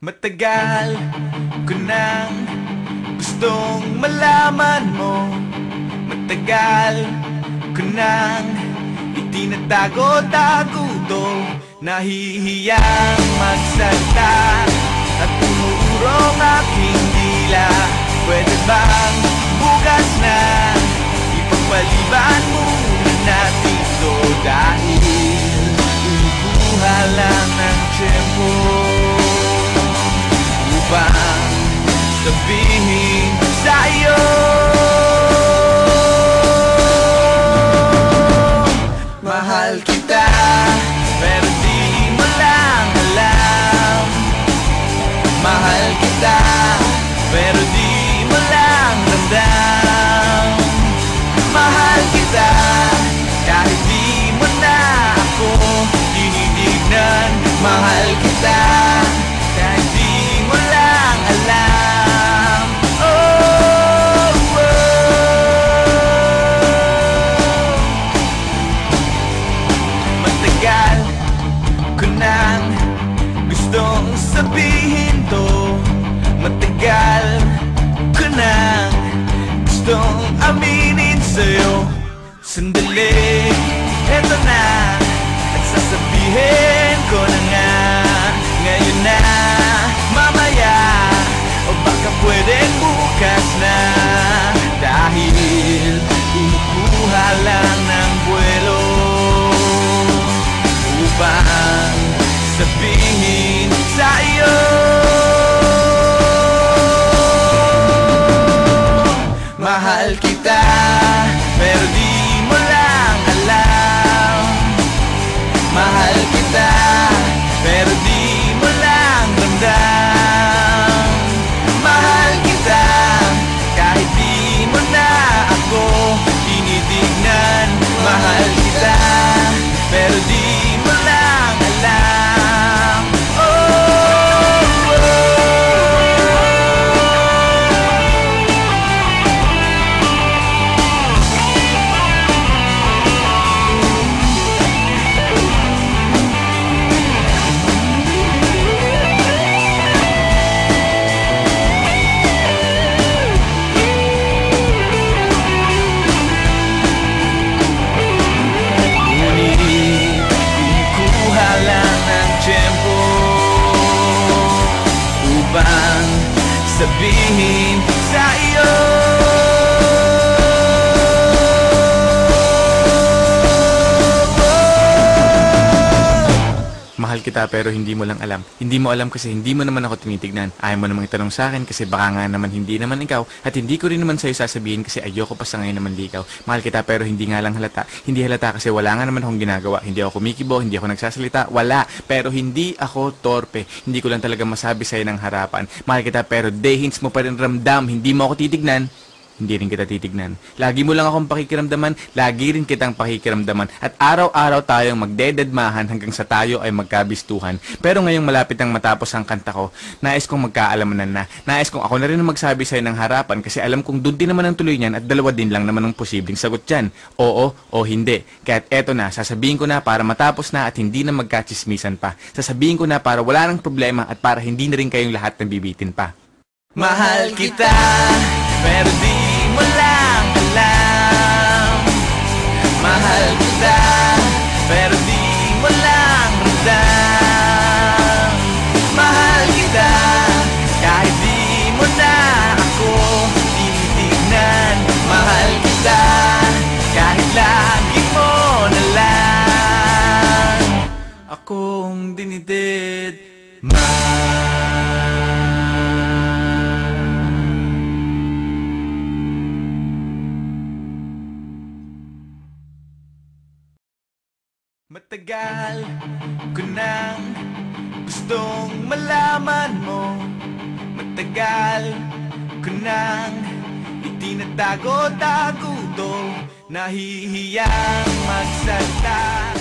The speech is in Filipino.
Matagal ko nang gustong malaman mo. Matagal ko nang itinatago-tago to. Nahihiyang magsalita at umuurong aking dila. Pwede bang bukas na ipagpaliban muna natin to? Dahil inukuha lang ng tiyempo upang sabihin sa'yo mahal kita, pero di mo lang alam. Mahal kita, pero di mo lang ramdam. Mahal kita, kahit di mo na ako tinitignan. Mahal kita, kahit di mo lang alam. Oh, matagal ko nang gustong sabihin to. Matagal ko nang gustong aminin sa'yo. Sandali, eto na, at sasabihin ko na nga. Ngayon na, mamaya, o baka pwedeng bukas na. Dahil kumukuha lang ng buwelo upang sabihin sa'yo mahal kita, pero di mo lang alam. Mahal kita, pero di mo lang ramdam. Mahal kita, kahit di mo na ako tinitignan. Mahal kita, pero di mo lang alam. Sabihin sa iyo mahal kita, pero hindi mo lang alam. Hindi mo alam kasi hindi mo naman ako tinitignan. Ayaw mo namang itanong sa akin kasi baka nga naman hindi naman ikaw. At hindi ko rin naman sa'yo sasabihin kasi ayoko pa sa ngayon naman ligaw. Mahal kita, pero hindi nga lang halata. Hindi halata kasi wala nga naman akong ginagawa. Hindi ako kumikibo, hindi ako nagsasalita. Wala. Pero hindi ako torpe. Hindi ko lang talaga masabi sa'yo ng harapan. Mahal kita, pero dehins mo pa rin ramdam. Hindi mo ako titignan. Hindi rin kita titignan. Lagi mo lang akong pakikiramdaman, lagi rin kitang pakikiramdaman. At araw-araw tayong magdededmahan hanggang sa tayo ay magkabistuhan. Pero ngayong malapit ang matapos ang kanta ko, nais kong magkaalamanan na. Nais kong ako na rin ang magsabi sa'yo ng harapan kasi alam kong doon din naman ang tuloy niyan at dalawa din lang naman ang posibleng sagot dyan. Oo o hindi. Kaya't eto na, sasabihin ko na para matapos na at hindi na magkachismisan pa. Sasabihin ko na para wala nang problema at para hindi na rin kayong lahat nabibitin pa. Mahal kita, pero di mo lang alam. Mahal kita, pero di mo lang ramdam. Mahal kita, kahit di mo na ako tinitignan. Mahal kita, kahit lagi mo na lang akong dinidid. Matagal ko nang gustong malaman mo. Matagal ko nang itinatago-tago to. Nahihiyang magsalita